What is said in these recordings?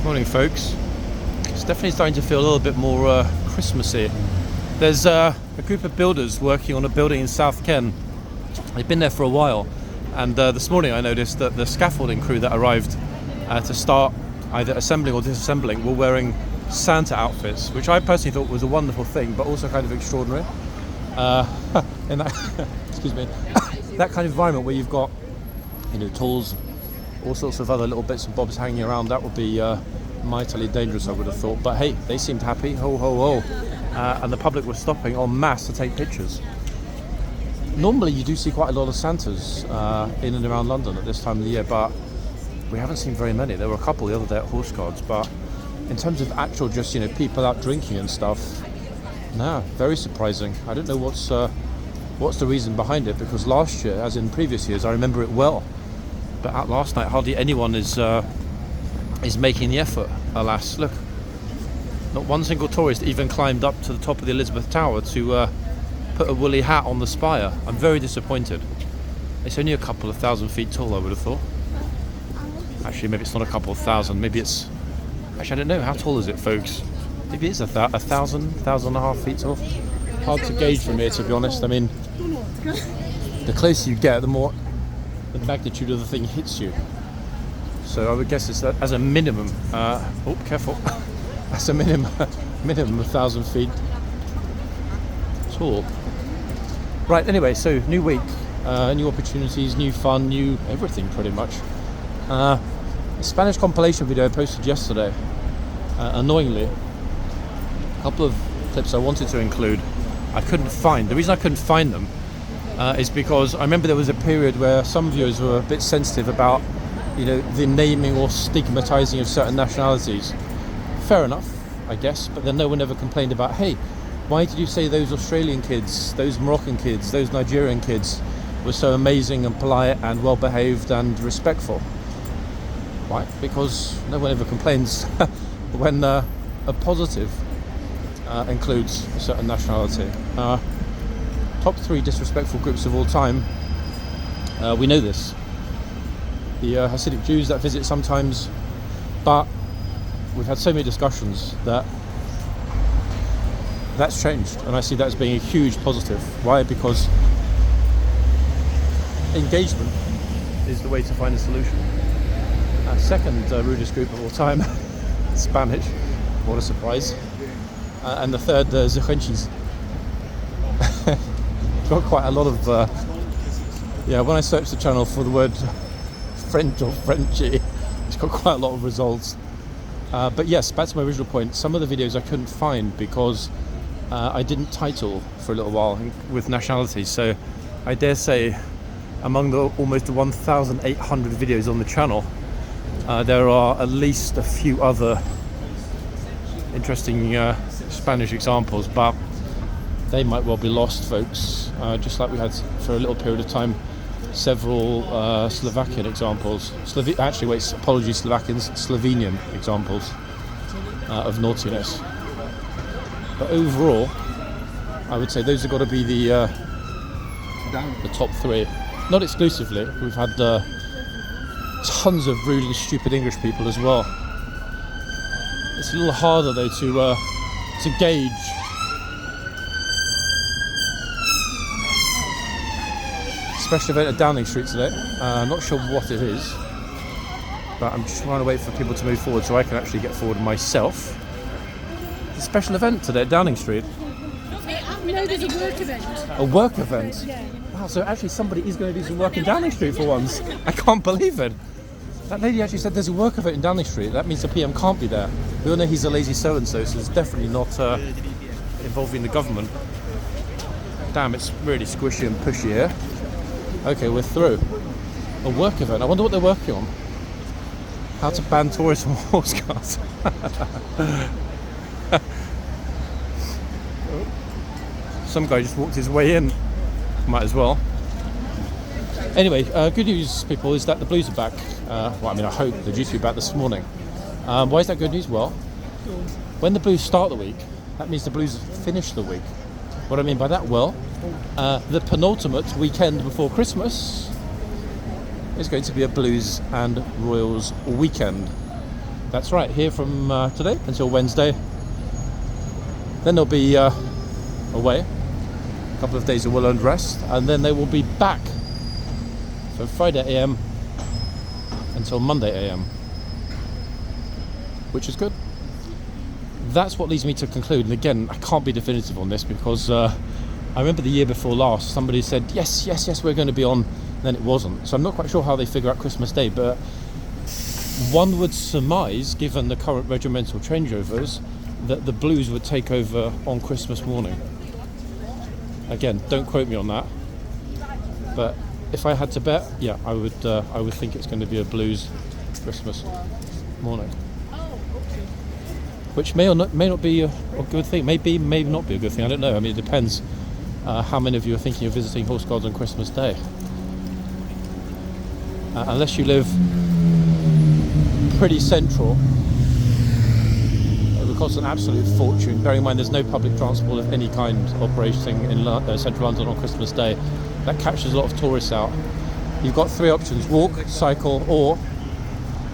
Morning, folks. It's definitely starting to feel a little bit more Christmassy. There's a group of builders working on a building in South Ken. They've been there for a while, and this morning I noticed that the scaffolding crew that arrived to start either assembling or disassembling were wearing Santa outfits, which I personally thought was a wonderful thing, but also kind of extraordinary. In that, excuse me, that kind of environment where you've got, tools, all sorts of other little bits and bobs hanging around, that would be mightily dangerous, I would have thought. But hey, they seemed happy, ho ho ho, and the public was stopping en masse to take pictures. Normally you do see quite a lot of Santas in and around London at this time of the year, but we haven't seen very many. There were a couple the other day at horseguards, but in terms of actual just people out drinking and stuff, no, very surprising. I don't know what's the reason behind it, because last year, as in previous years, I remember it well, but at last night hardly anyone is making the effort. Alas, look, not one single tourist even climbed up to the top of the Elizabeth Tower to put a woolly hat on the spire. I'm very disappointed. It's only a couple of thousand feet tall, I would have thought. Actually, maybe it's not a couple of thousand, maybe it's, actually I don't know, how tall is it, folks? Maybe it's a thousand and a half feet tall. Hard to gauge from here, to be honest. I mean, the closer you get, the more the magnitude of the thing hits you. So I would guess it's as a minimum, oh, careful, as a minimum 1,000 feet tall. Right, anyway, so new week, new opportunities, new fun, new everything pretty much. A Spanish compilation video I posted yesterday, annoyingly, a couple of clips I wanted to include, I couldn't find. The reason I couldn't find them is because I remember there was a period where some viewers were a bit sensitive about the naming or stigmatizing of certain nationalities. Fair enough, I guess, but then no one ever complained about, hey, why did you say those Australian kids, those Moroccan kids, those Nigerian kids were so amazing and polite and well behaved and respectful? Why? Because no one ever complains when a positive includes a certain nationality. Top 3 disrespectful groups of all time, we know this. The Hasidic Jews that visit sometimes, but we've had so many discussions that that's changed, and I see that as being a huge positive. Why? Because engagement is the way to find a solution. Second rudest group of all time, Spanish, what a surprise. And the third, Zichenchis. Got quite a lot of, when I searched the channel for the word French or Frenchy, it's got quite a lot of results. But yes, back to my original point, some of the videos I couldn't find because I didn't title for a little while with nationalities. So I dare say among the almost 1,800 videos on the channel, there are at least a few other interesting Spanish examples, but they might well be lost, folks, just like we had for a little period of time several Slovakian examples, Slovenian examples of naughtiness. But overall, I would say those have got to be the top 3. Not exclusively, we've had tons of rude and stupid English people as well. It's a little harder though to gauge. Special event at Downing Street today. I'm not sure what it is, but I'm just trying to wait for people to move forward so I can actually get forward myself. It's a special event today at Downing Street. No, there's a work event. A work event? Yeah. Wow, so actually somebody is going to do some work in Downing Street for once. I can't believe it. That lady actually said there's a work event in Downing Street. That means the PM can't be there. We all know he's a lazy so-and-so, so it's definitely not involving the government. Damn, it's really squishy and pushy here. Okay, we're through. A work event. I wonder what they're working on. How to ban tourists from horse cars. Some guy just walked his way in. Might as well. Anyway, good news, people, is that the Blues are back. I hope they're due to be back this morning. Why is that good news? Well, when the Blues start the week, that means the Blues finish the week. What I mean by that? Well, the penultimate weekend before Christmas is going to be a Blues and Royals weekend. That's right, here from today until Wednesday. Then they'll be away, a couple of days of well-earned rest, and then they will be back. So Friday AM until Monday AM, which is good. That's what leads me to conclude, and again, I can't be definitive on this because I remember the year before last, somebody said, yes, we're going to be on, and then it wasn't. So I'm not quite sure how they figure out Christmas Day, but one would surmise, given the current regimental changeovers, that the Blues would take over on Christmas morning. Again, don't quote me on that, but if I had to bet, yeah, I would think it's going to be a Blues Christmas morning. Which may not be a good thing. May not be a good thing. I don't know. I mean, it depends how many of you are thinking of visiting Horse Guards on Christmas Day. Unless you live pretty central, it would cost an absolute fortune. Bearing in mind there's no public transport of any kind operating in central London on Christmas Day. That captures a lot of tourists out. You've got three options: walk, cycle, or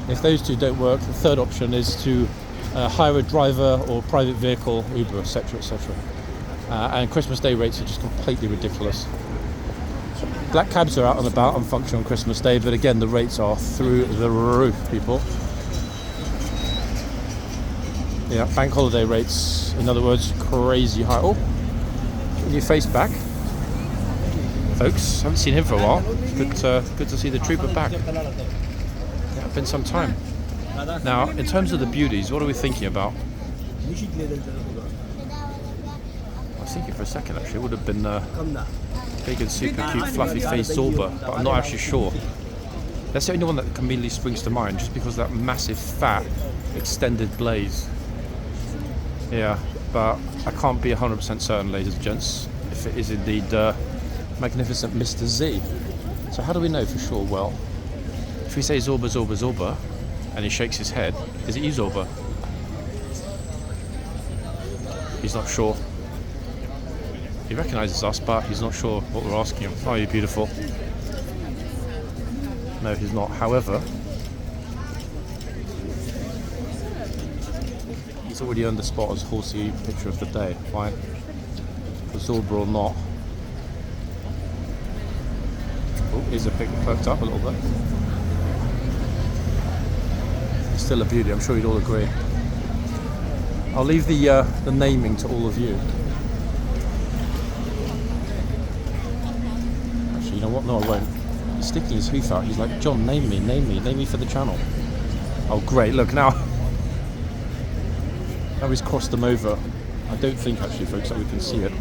if those two don't work, the third option is to hire a driver or private vehicle, Uber, etc, etc. And Christmas Day rates are just completely ridiculous. Black cabs are out and about and function on Christmas Day, but again, the rates are through the roof, people. Yeah, bank holiday rates, in other words, crazy high. Oh, get your face back, folks. Haven't seen him for a while. It's good to see the trooper back. Yeah, it's been some time. Now, in terms of the beauties, what are we thinking about? I was thinking for a second, actually, it would have been big and super cute, fluffy faced Zorba, but I'm not actually sure. That's the only one that immediately springs to mind, just because of that massive, fat, extended blaze. Yeah, but I can't be 100% certain, ladies and gents, if it is indeed magnificent Mr. Z. So how do we know for sure? Well, if we say Zorba, Zorba, Zorba, and he shakes his head, is it you, Zorba? He's not sure. He recognises us, but he's not sure what we're asking him. Oh, you're beautiful. No, he's not. However, he's already earned the spot as horsey picture of the day. Fine. Zorba or not. Oh, here's a pic perked up a little bit. Still a beauty, I'm sure you'd all agree. I'll leave the naming to all of you. Actually, you know what? No, I won't. He's sticking his hoof out. He's like, John, name me for the channel. Oh, great! Look now. Now he's crossed them over. I don't think actually, folks, that we can see it.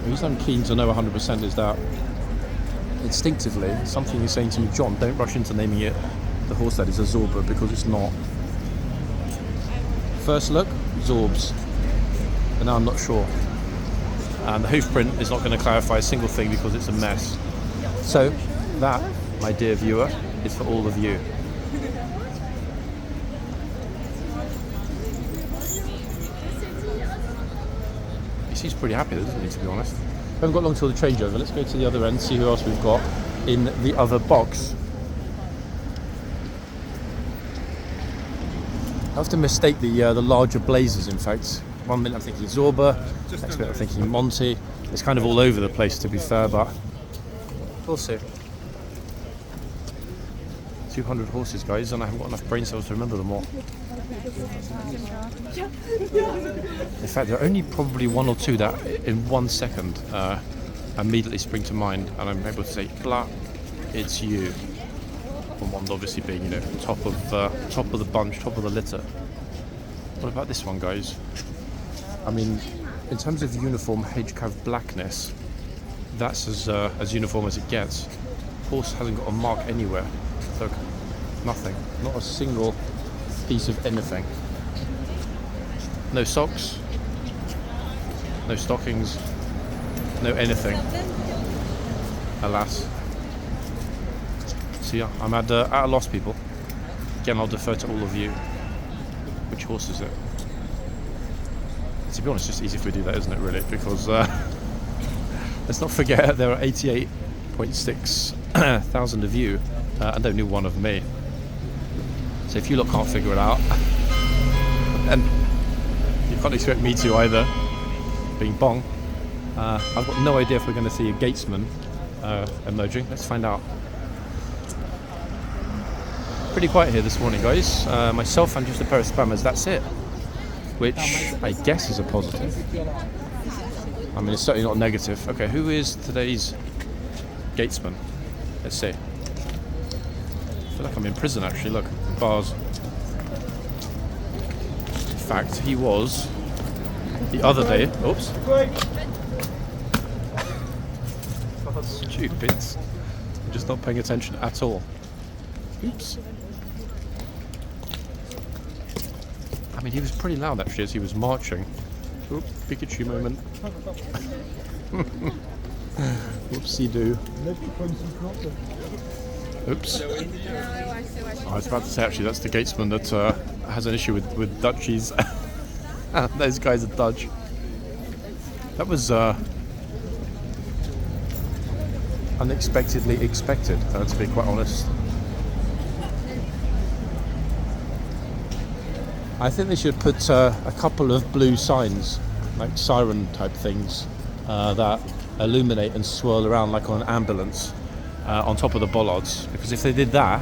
The reason I'm keen to know 100% is that instinctively, something is saying to me, John, don't rush into naming it the horse that is a Zorba, because it's not. First look, Zorbs. But now I'm not sure. And the hoof print is not going to clarify a single thing because it's a mess. So, that, my dear viewer, is for all of you. He seems pretty happy, doesn't he, to be honest? We haven't got long till the changeover. Let's go to the other end, see who else we've got in the other box. I often mistake the larger blazers, in fact. One minute I'm thinking Zorba, next minute I'm thinking Monty. It's kind of all over the place, to be fair, but we'll see. 200 horses, guys, and I haven't got enough brain cells to remember them all. In fact, there are only probably one or two that in 1 second immediately spring to mind, and I'm able to say, blah, it's you. And one obviously being, you know, top of the bunch, top of the litter. What about this one, guys? I mean, in terms of uniform HCAV blackness, that's as uniform as it gets. Horse hasn't got a mark anywhere. Look, nothing. Not a single piece of anything. No socks, no stockings, no anything. Alas. So yeah, I'm at a loss, people. Again, I'll defer to all of you. Which horse is it? To be honest, it's just easy if we do that, isn't it, really? Because let's not forget there are 88.6 thousand of you and only one of me. So if you lot can't figure it out, then you can't expect me to either, being Bong. I've got no idea if we're going to see a gatesman emerging. Let's find out. Pretty quiet here this morning, guys. Myself and just a pair of spammers, that's it. Which I guess is a positive. I mean, it's certainly not negative. Okay, who is today's gatesman? Let's see. I feel like I'm in prison, actually. Look, bars. In fact, he was the other day. Oops. Oh, stupid. I'm just not paying attention at all. Oops. I mean, he was pretty loud actually as he was marching. Oop, Pikachu moment. Whoopsie-doo. Oops. I was about to say actually that's the gatesman that has an issue with duchies. Those guys are Dutch. That was unexpectedly expected, to be quite honest. I think they should put a couple of blue signs, like siren type things, that illuminate and swirl around like on an ambulance on top of the bollards. Because if they did that,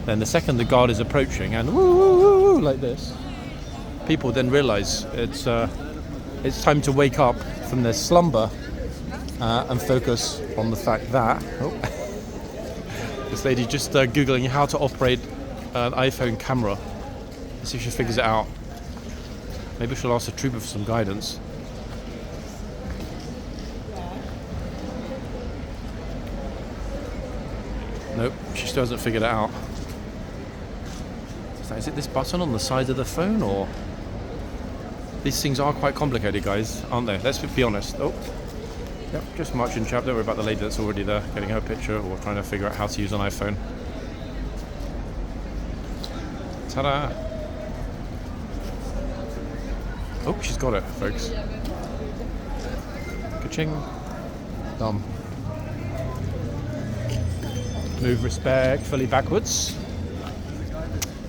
then the second the guard is approaching and woo woo woo woo like this, people then realise it's time to wake up from their slumber and focus on the fact that this lady's just googling how to operate an iPhone camera. Let's see if she figures it out. Maybe she'll ask the trooper for some guidance. Nope, she still hasn't figured it out. Is it this button on the side of the phone, or? These things are quite complicated, guys, aren't they? Let's be honest. Oh, yep, just marching chap. Don't worry about the lady that's already there, getting her picture or trying to figure out how to use an iPhone. Ta-da! Oh, she's got it, folks. Ka-ching. Dumb. Move respectfully backwards.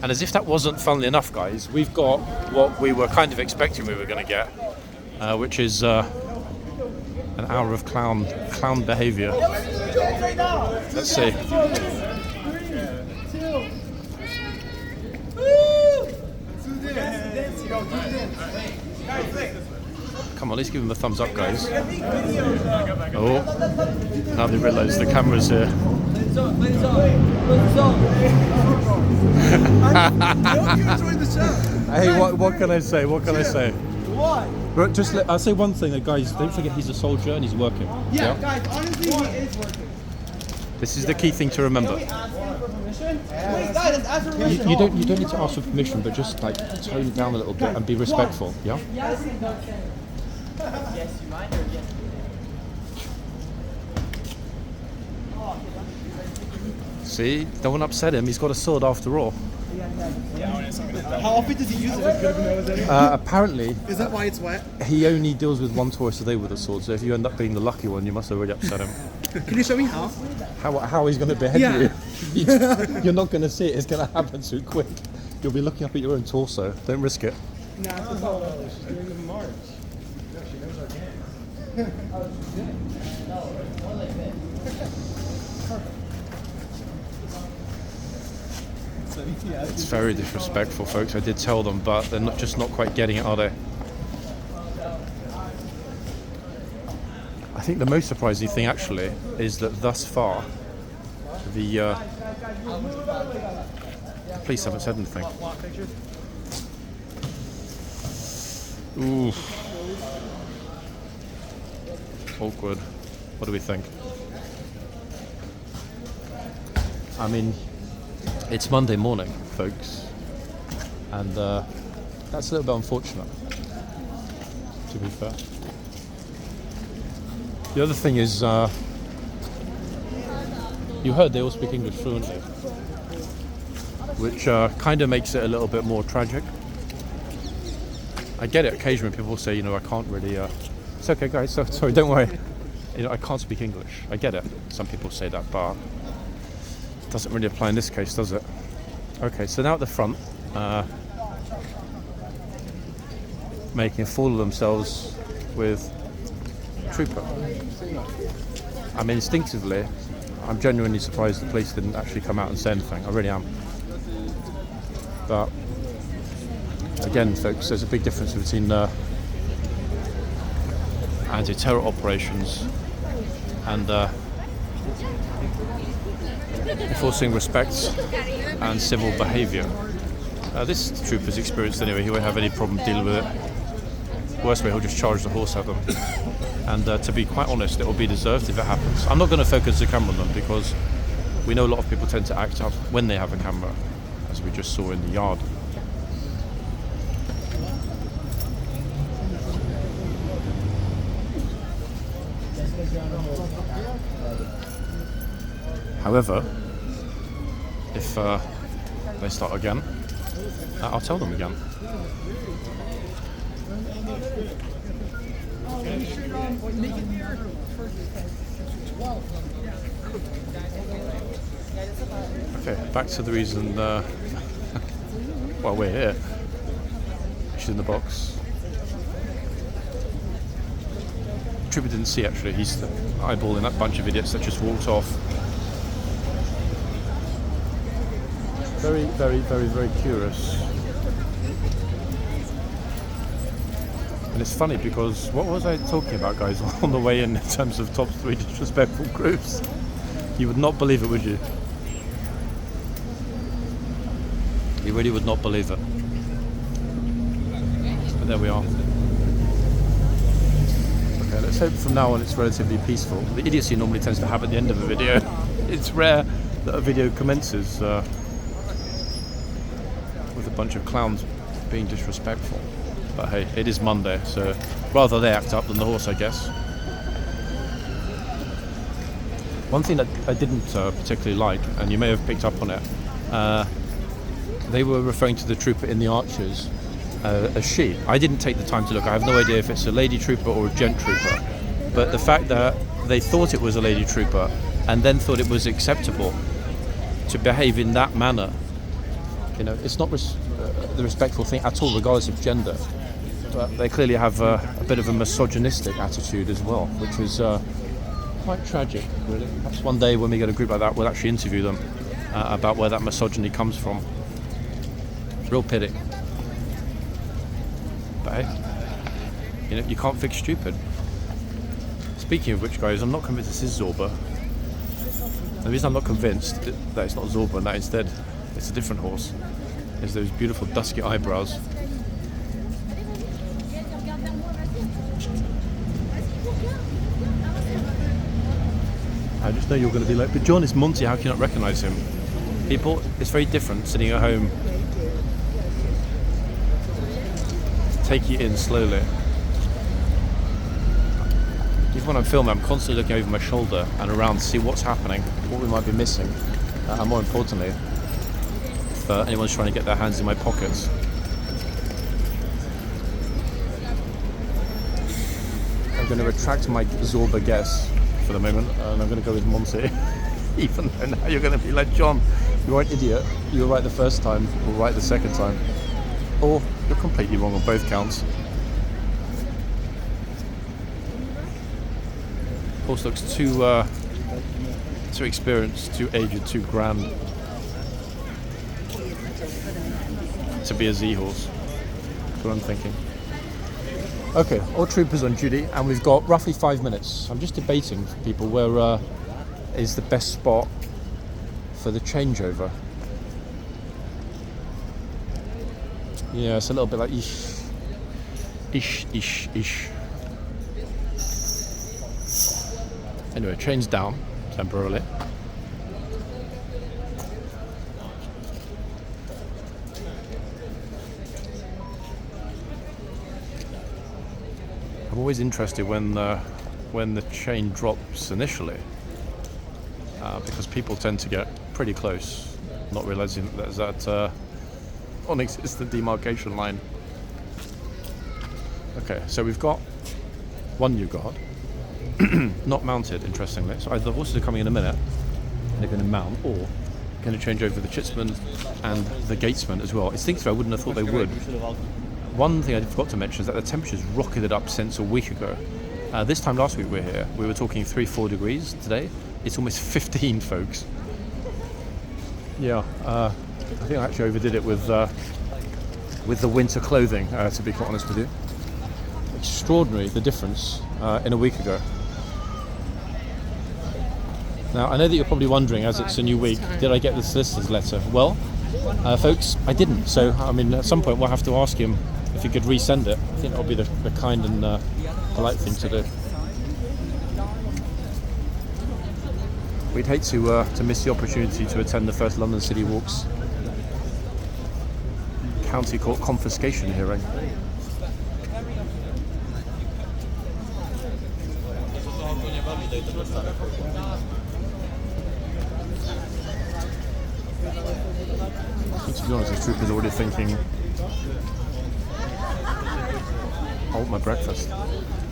And as if that wasn't funnily enough, guys, we've got what we were kind of expecting we were going to get, which is an hour of clown behaviour. Let's see. Come on, let's give him a thumbs up, guys. Oh, now they realise the camera's here. Hey, what can I say? What can I say? What? But just I'll say one thing, guys. Don't forget he's a soldier and he's working. Yeah, guys. Honestly, he is working. This is the key thing to remember. Can we ask him for permission? Wait, guys, let's ask for permission. You don't need to ask for permission, but just like tone it down a little bit and be respectful. Yeah. Yes, you mind or yes? See, don't want to upset him. He's got a sword after all. How often does he use it? Apparently, Is that why it's wet? he only deals with one tourist a day with a sword. So if you end up being the lucky one, you must have really upset him. Can you show me how? How he's going to behead Yeah. you? You're not going to see it. It's going to happen too quick. You'll be looking up at your own torso. Don't risk it. Nah, she's doing the march. No, she knows our game. Oh, she's good. No, more like this. It's very disrespectful, folks. I did tell them, but they're just not quite getting it, are they? I think the most surprising thing, actually, is that thus far, the police haven't said anything. Ooh. Awkward. What do we think? I mean, it's Monday morning, folks, and that's a little bit unfortunate, to be fair. The other thing is, you heard they all speak English fluently, which kind of makes it a little bit more tragic. I get it, occasionally people say, you know, I can't really, it's okay guys, sorry, don't worry, you know, I can't speak English. I get it, some people say that, but Doesn't really apply in this case, does it? Okay, so now at the front, making a fool of themselves with trooper. I mean, instinctively, I'm genuinely surprised the police didn't actually come out and say anything. I really am. But again, folks, there's a big difference between anti-terror operations and enforcing respect and civil behaviour. This trooper's experienced anyway. He won't have any problem dealing with it. Worst way, he'll just charge the horse at them. And to be quite honest, it will be deserved if it happens. I'm not going to focus the camera on them because we know a lot of people tend to act up when they have a camera, as we just saw in the yard. However, if they start again, I'll tell them again. Okay, back to the reason well, we're here. She's in the box. Trooper didn't see actually, he's eyeballing that bunch of idiots that just walked off. Very, very, very, very curious. And it's funny because what was I talking about, guys, on the way in terms of top 3 disrespectful groups? You would not believe it, would you? You really would not believe it. But there we are. Okay, let's hope from now on it's relatively peaceful. The idiocy normally tends to happen at the end of a video. It's rare that a video commences with a bunch of clowns being disrespectful. But hey, it is Monday, so rather they act up than the horse, I guess. One thing that I didn't particularly like, and you may have picked up on it, they were referring to the trooper in the Archers as she. I didn't take the time to look. I have no idea if it's a lady trooper or a gent trooper. But the fact that they thought it was a lady trooper and then thought it was acceptable to behave in that manner, you know, it's not the respectful thing at all, regardless of gender. But they clearly have a bit of a misogynistic attitude as well, which is quite tragic, really. Perhaps one day when we get a group like that, we'll actually interview them about where that misogyny comes from. Real pity. But hey, you know, you can't fix stupid. Speaking of which, guys, I'm not convinced this is Zorba. The reason I'm not convinced that it's not Zorba and that instead it's a different horse is those beautiful dusky eyebrows. I just know you're going to be like, but John, it's Monty, how can you not recognise him? People, it's very different sitting at home. Take you in slowly. Even when I'm filming, I'm constantly looking over my shoulder and around to see what's happening, what we might be missing, and more importantly, if anyone's trying to get their hands in my pockets. I'm going to retract my Zorba guess for the moment, and I'm going to go with Monty. Even though now you're going to be like, John, you are an idiot. You were right the first time, or right the second time. Or you're completely wrong on both counts. Horse looks too experienced, too aged, too grand to be a Z horse. That's what I'm thinking. Okay, all troopers on duty, and we've got roughly 5 minutes. I'm just debating for people where is the best spot for the changeover. Yeah, it's a little bit like ish. Anyway, chains down temporarily. I'm always interested when the chain drops initially, because people tend to get pretty close, not realizing that there's that non-existent demarcation line. Okay, so we've got one new guard, not mounted, interestingly. So either the horses are coming in a minute and they're going to mount, or going to change over the chitsman and the gatesman as well. Instinctively, I wouldn't have thought they would. One thing I forgot to mention is that the temperature's rocketed up since a week ago. This time last week we were here, we were talking 3-4 degrees. Today, it's almost 15, folks. Yeah, I think I actually overdid it with the winter clothing, to be quite honest with you. Extraordinary, the difference in a week ago. Now, I know that you're probably wondering, as it's a new week, did I get the solicitor's letter? Well, folks, I didn't. So, I mean, at some point we'll have to ask him if he could resend it. I think that'll be the kind and polite thing to do. We'd hate to miss the opportunity to attend the first London City Walk's County Court confiscation hearing. To be honest, the trooper's already thinking, I want my breakfast.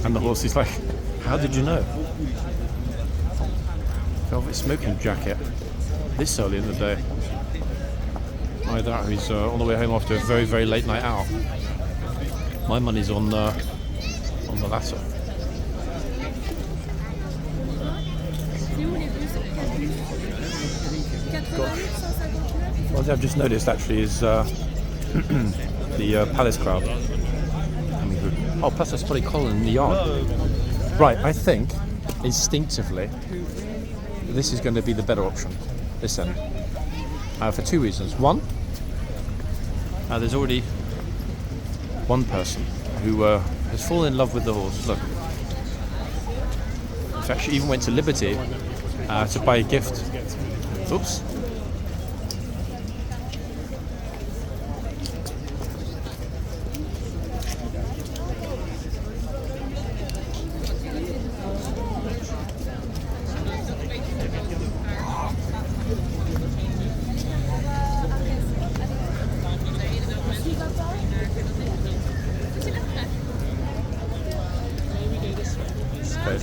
And the horse is like, how did you know? Velvet smoking jacket this early in the day. Either that or he's on the way home after a very, very late night out. My money's on the latter. One thing I've just noticed actually is the palace crowd. Oh, plus there's probably Colin in the yard. Right, I think instinctively this is going to be the better option, this end. For two reasons. One, there's already one person who has fallen in love with the horse. Look. In fact, she even went to Liberty to buy a gift. Oops.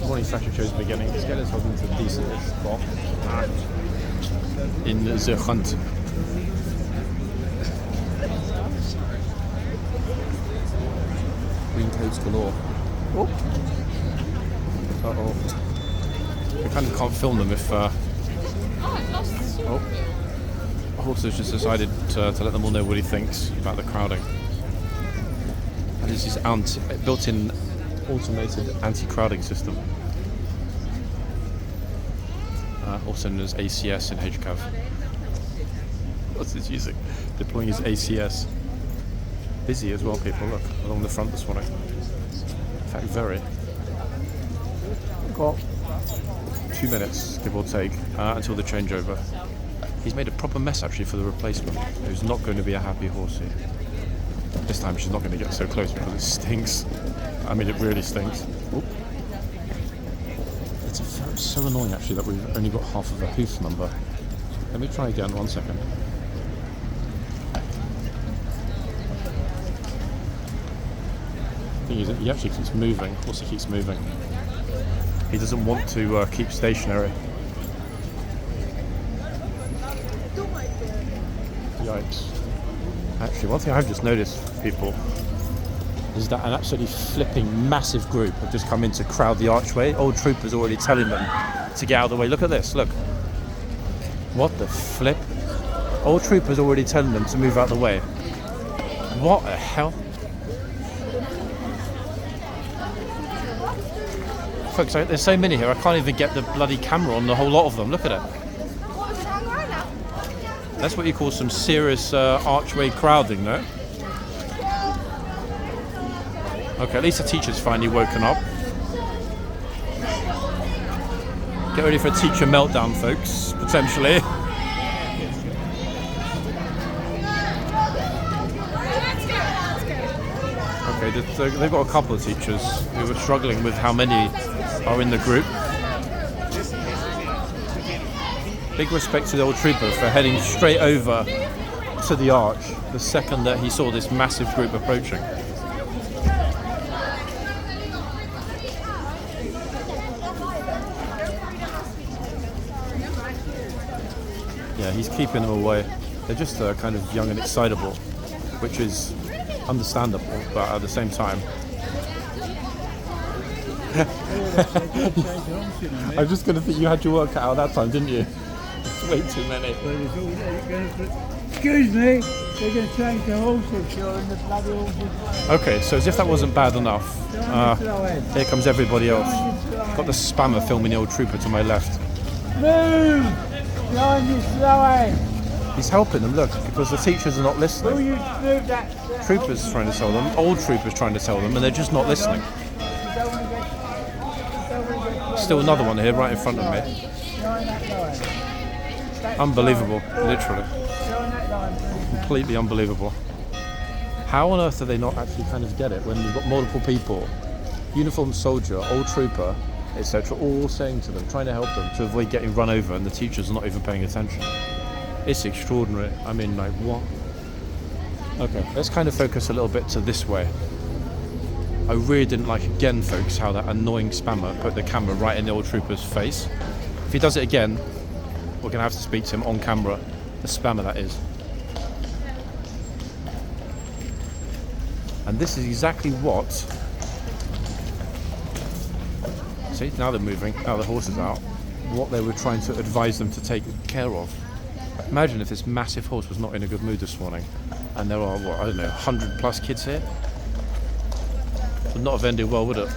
Morning fashion shows beginning. Let's get ourselves into a decent spot in the hunt. Green coats galore. Oh. We kind of can't film them if a horse has just decided to let them all know what he thinks about the crowding. And this is built-in automated anti-crowding system. Also known as ACS in HCAV. What's this using? Deploying his ACS. Busy as well, people. Look, along the front this morning. In fact, very. Got 2 minutes, give or take, until the changeover. He's made a proper mess actually for the replacement, who's not going to be a happy horse here. This time she's not going to get so close because it stinks. I mean, it really stinks. Oop. It's so annoying actually that we've only got half of a hoof number. Let me try again, 1 second. The thing is, he actually keeps moving. Of course he keeps moving. He doesn't want to keep stationary. Yikes. Actually, one thing I've just noticed, people, is that an absolutely flipping massive group have just come in to crowd the archway. Old troopers already telling them to get out of the way. Look at this, look. What the flip? Old troopers already telling them to move out of the way. What the hell? Folks, there's so many here, I can't even get the bloody camera on the whole lot of them. Look at it. That's what you call some serious archway crowding, no? Okay, at least the teacher's finally woken up. Get ready for a teacher meltdown, folks, potentially. Okay, they've got a couple of teachers who are struggling with how many are in the group. Big respect to the old trooper for heading straight over to the arch the second that he saw this massive group approaching. Yeah, he's keeping them away. They're just kind of young and excitable, which is understandable, but at the same time... I was just going to think you had your work cut out that time, didn't you? It's way too many. Excuse me, they're going to change the horses, you're in the bloody horses. Okay, so as if that wasn't bad enough, here comes everybody else. Got the spammer filming the old trooper to my left. Move! Behind you, slow end. He's helping them, look, because the teachers are not Will listening. you move that? Troopers trying to tell them, old troopers trying to tell them, and they're just not listening. Still another one here right in front of me. Unbelievable, literally. Completely unbelievable. How on earth do they not actually kind of get it when you've got multiple people, uniformed soldier, old trooper, etc., all saying to them, trying to help them to avoid getting run over, and the teachers are not even paying attention? It's extraordinary. I mean, like, what? Okay, let's kind of focus a little bit to this way. I really didn't like, again, folks, how that annoying spammer put the camera right in the old trooper's face. If he does it again, we're going to have to speak to him on camera. The spammer, that is. And this is exactly what... See, now they're moving, now the horse is out. What they were trying to advise them to take care of. Imagine if this massive horse was not in a good mood this morning. And there are, what, I don't know, 100 plus kids here? Would not have ended well, would it?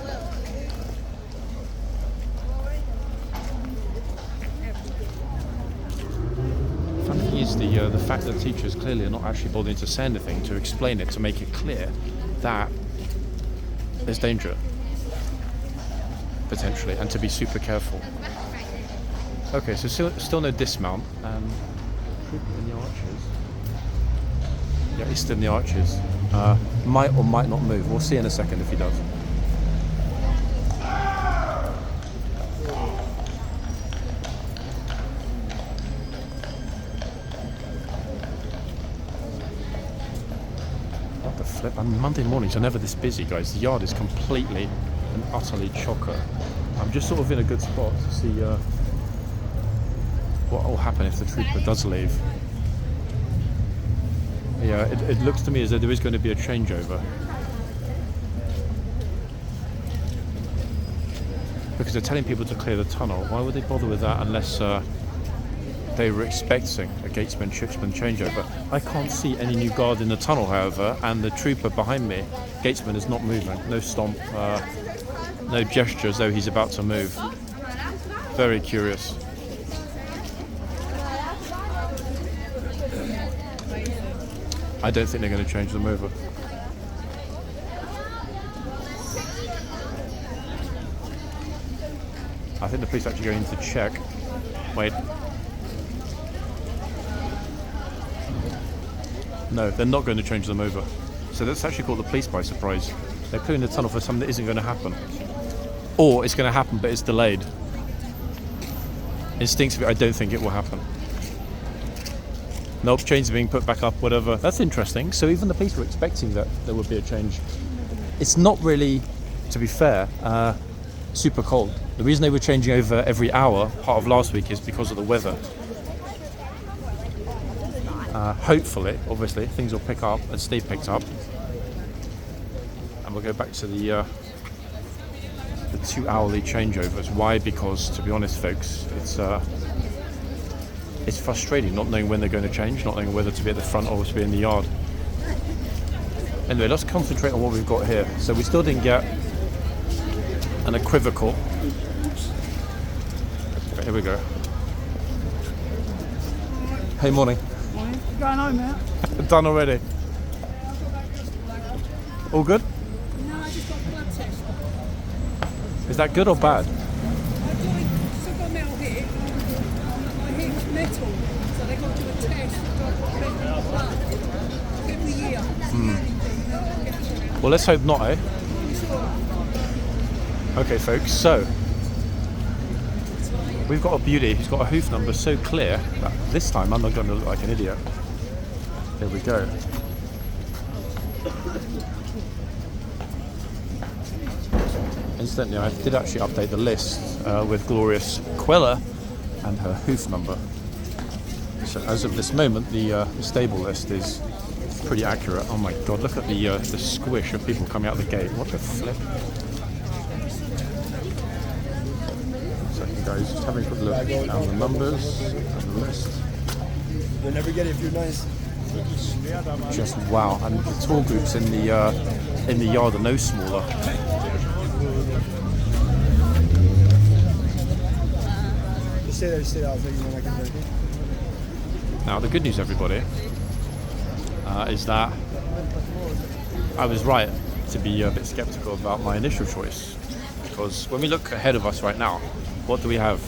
Funny thing is the fact that teachers clearly are not actually bothering to say anything, to explain it, to make it clear that there's danger, potentially, and to be super careful. Okay, so still no dismount. Trooper in the archers. Yeah, he's still in the archers. Might or might not move. We'll see in a second if he does. What the flip? And Monday mornings are never this busy, guys. The yard is completely and utterly chocker. I'm just sort of in a good spot to see what will happen if the trooper does leave. Yeah, it looks to me as though there is going to be a changeover. Because they're telling people to clear the tunnel. Why would they bother with that unless they were expecting a gatesman, shipsman changeover? I can't see any new guard in the tunnel, however, and the trooper behind me, gatesman, is not moving. No stomp, no gesture as though he's about to move. Very curious. I don't think they're going to change the mover. I think the police are actually going to check. Wait. No, they're not going to change the mover. So that's actually caught the police by surprise. They're clearing the tunnel for something that isn't going to happen. Or it's going to happen, but it's delayed. Instinctively, I don't think it will happen. Nope, chains are being put back up, whatever. That's interesting. So even the police were expecting that there would be a change. It's not really, to be fair, super cold. The reason they were changing over every hour, part of last week, is because of the weather. Hopefully, obviously, things will pick up and stay picked up. And we'll go back to the 2 hourly changeovers. Why? Because, to be honest, folks, it's frustrating not knowing when they're going to change, not knowing whether to be at the front or to be in the yard. Anyway, let's concentrate on what we've got here. So we still didn't get an equivocal. Okay, here we go. Hey, morning. Morning. You going home now? Done already. All good? No, I just got blood test. Is that good or bad? So I've got metal here. My hip's metal, so they got to do a test. Got blood every year. Well, let's hope not, eh? Okay, folks, so we've got a beauty who's got a hoof number so clear that this time I'm not going to look like an idiot. Here we go. Incidentally, I did actually update the list with Glorious Quella and her hoof number. So as of this moment, the stable list is pretty accurate. Oh my god, look at the squish of people coming out the gate. What the flip? Second, guys, just having a quick look at the numbers and the list. You'll never get it if you're nice. Just wow, and the tall groups in the yard are no smaller. Just stay there, stay out. So you know I can do it. Now the good news, everybody, is that I was right to be a bit skeptical about my initial choice, because when we look ahead of us right now, what do we have?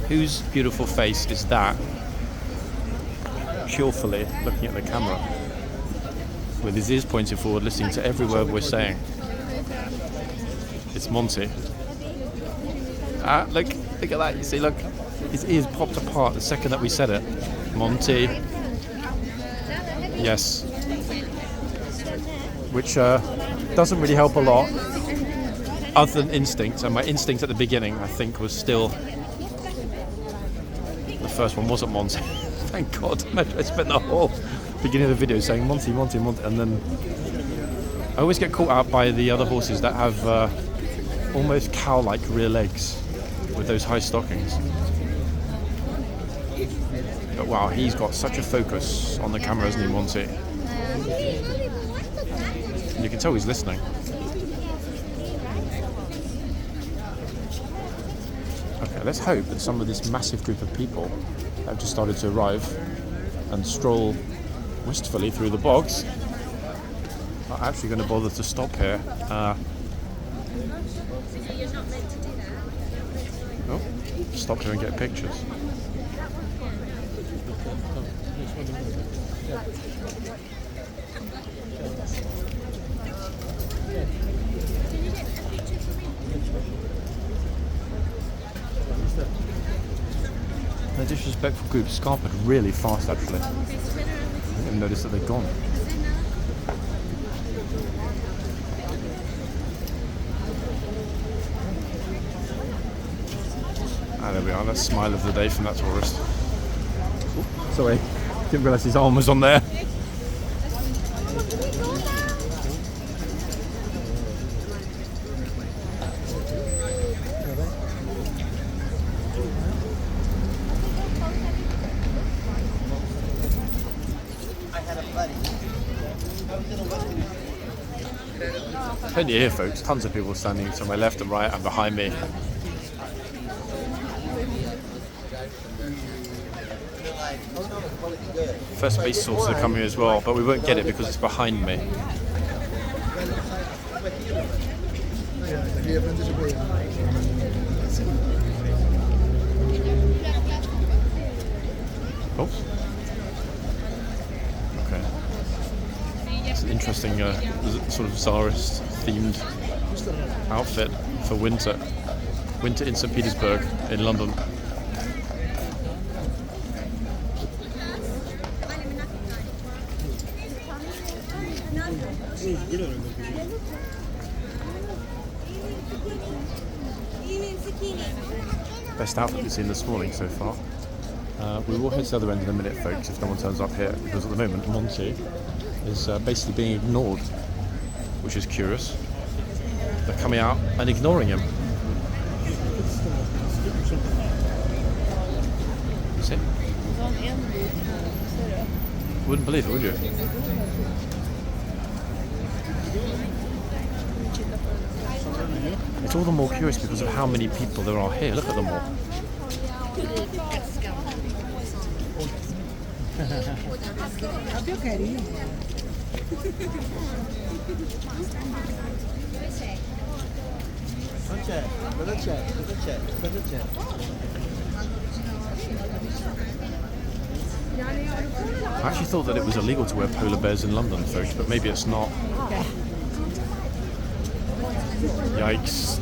Whose beautiful face is that cheerfully looking at the camera with his ears pointed forward, listening to every word we're saying? It's Monty. Look at that. You see, look, his ears popped apart the second that we said it. Monty. Yes. Which doesn't really help a lot, other than instinct. And my instinct at the beginning, I think, was still the first one wasn't Monty. Thank God. I spent the whole beginning of the video saying Monty, Monty, Monty, and then I always get caught out by the other horses that have almost cow-like rear legs with those high stockings. But wow, he's got such a focus on the camera, hasn't he, Monty? You can tell he's listening. Okay, let's hope that some of this massive group of people that have just started to arrive and stroll wistfully through the bogs are actually going to bother to stop here. Stop here and get pictures. The disrespectful group scarpered really fast, actually. I didn't even notice that they'd gone. Ah, there we are. That's smile of the day from that tourist. Ooh, sorry, didn't realise his arm was on there. Plenty here, folks. Tons of people standing to my left and right and behind me. First base sources are coming as well, but we won't get it because it's behind me. Oh. Okay. It's an interesting sort of Tsarist themed outfit for winter. Winter in St. Petersburg in London. Best outfit we've seen this morning so far. We will head to the other end in a minute, folks, if no one turns up here, because at the moment Monty is basically being ignored, which is curious. They're coming out and ignoring him. See? Wouldn't believe it, would you? It's all the more curious because of how many people there are here. Look at them all. I actually thought that it was illegal to wear polar bears in London, folks, but maybe it's not. Yikes.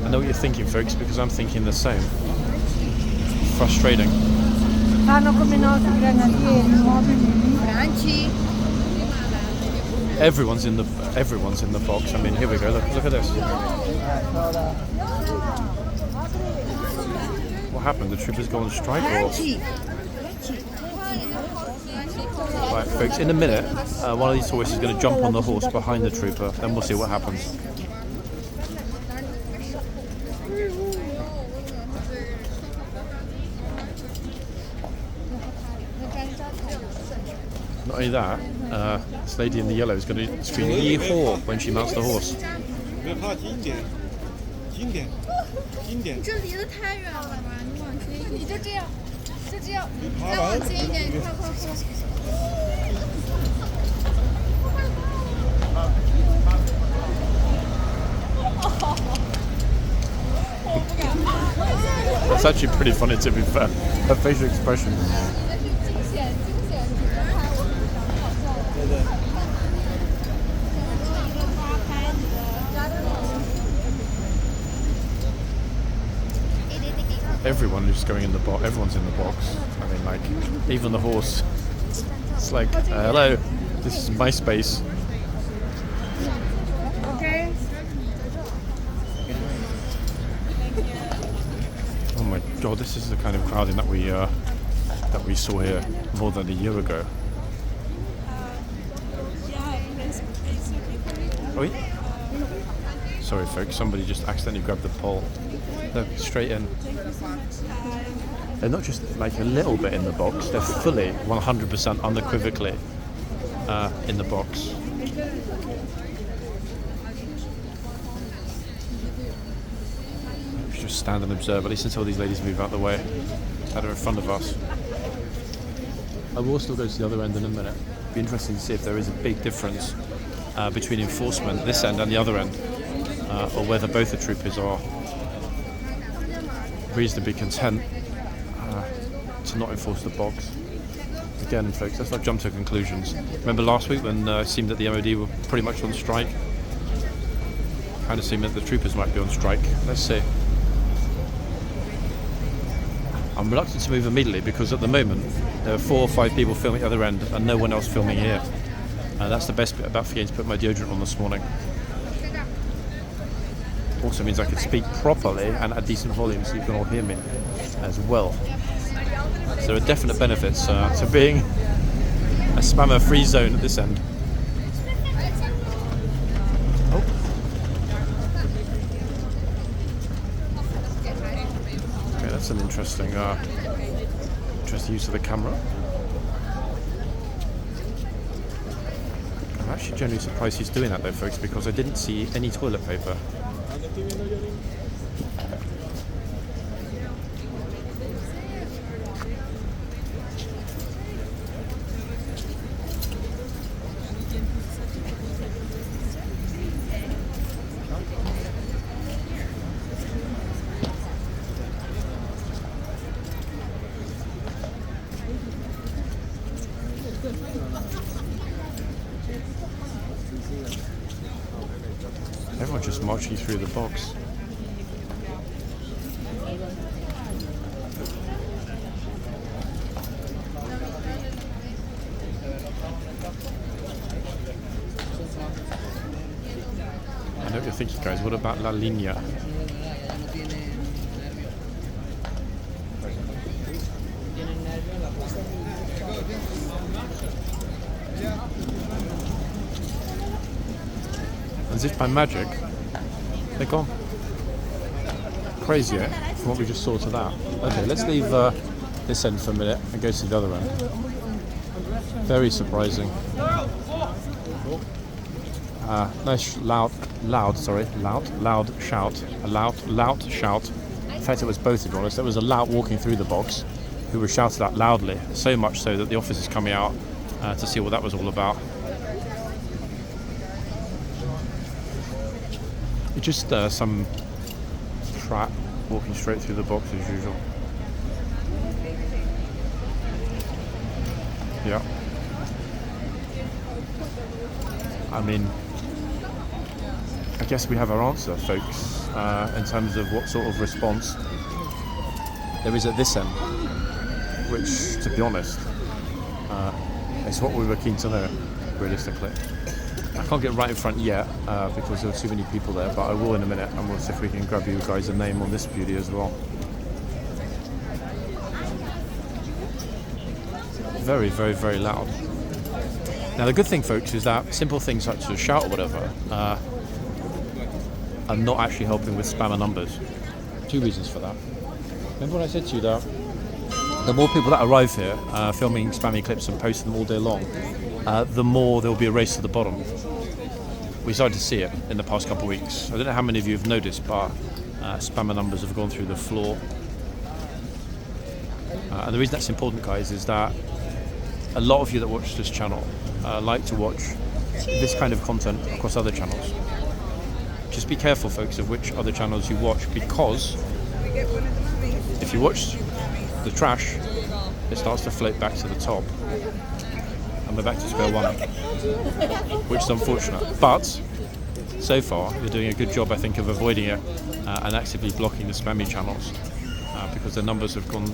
I know what you're thinking, folks, because I'm thinking the same. Frustrating. Everyone's in the box. I mean, here we go. Look at this. happened? The troopers go on strike or? Right, folks, in a minute, one of these horses is going to jump on the horse behind the trooper, then we'll see what happens. Not only that, this lady in the yellow is going to scream "Yee-haw" when she mounts the horse. 别怕，近点，近点，近点。这离得太远了吧？你往近一点，你就这样，就这样，再往近一点，你快快快！ It's actually pretty funny to be fair. Her facial expression. Everyone who's going in the box, everyone's in the box. I mean, like, even the horse. It's like, hello, this is my space. Okay. Oh my god, this is the kind of crowding that we saw here more than a year ago. Oi. Sorry folks, somebody just accidentally grabbed the pole. No, straight in. They're not just like a little bit in the box, they're fully 100% unequivocally in the box. Let's just stand and observe, at least until these ladies move out the way that are in front of us. I will still go to the other end in a minute. Be interesting to see if there is a big difference between enforcement this end and the other end, or whether both the troopers are reasonably content to not enforce the box. Again, folks, let's not jump to conclusions. Remember last week when it seemed that the MOD were pretty much on strike? Kind of seemed that the troopers might be on strike. Let's see. I'm reluctant to move immediately because at the moment there are 4 or 5 people filming at the other end and no one else filming here. That's the best bit about forgetting to put my deodorant on this morning. Also means I can speak properly and at decent volume so you can all hear me as well. So there are definite benefits to being a spammer free zone at this end. Oh. Okay, that's an interesting use of the camera. I'm actually genuinely surprised he's doing that though, folks, because I didn't see any toilet paper. Everyone's just marching through the box. I know what you're thinking, guys. What about La Linea? As if by magic, they're gone. Crazy, eh? From what we just saw to that. Okay, let's leave this end for a minute and go to the other end. Very surprising. Nice loud shout. A loud shout. In fact, it was both, to be honest. There was a lout walking through the box who was shouted at loudly, so much so that the officers coming out to see what that was all about. It's just some trap walking straight through the box as usual. Yeah. I mean, I guess we have our answer, folks, in terms of what sort of response there is at this end, which, to be honest, is what we were keen to know, realistically. I can't get right in front yet because there are too many people there, but I will in a minute, and we'll see if we can grab you guys a name on this beauty as well. very, very, very loud. Now the good thing, folks, is that simple things such as a shout or whatever are not actually helping with spammer numbers. Two reasons for that. Remember when I said to you that the more people that arrive here filming spammy clips and posting them all day long, the more there will be a race to the bottom. We started to see it in the past couple of weeks. I don't know how many of you have noticed, but spammer numbers have gone through the floor. And the reason that's important, guys, is that a lot of you that watch this channel like to watch this kind of content across other channels. Just be careful, folks, of which other channels you watch, because if you watch the trash, it starts to float back to the top. And we're back to square one, which is unfortunate. But so far, you're doing a good job, I think, of avoiding it and actively blocking the spammy channels because the numbers have gone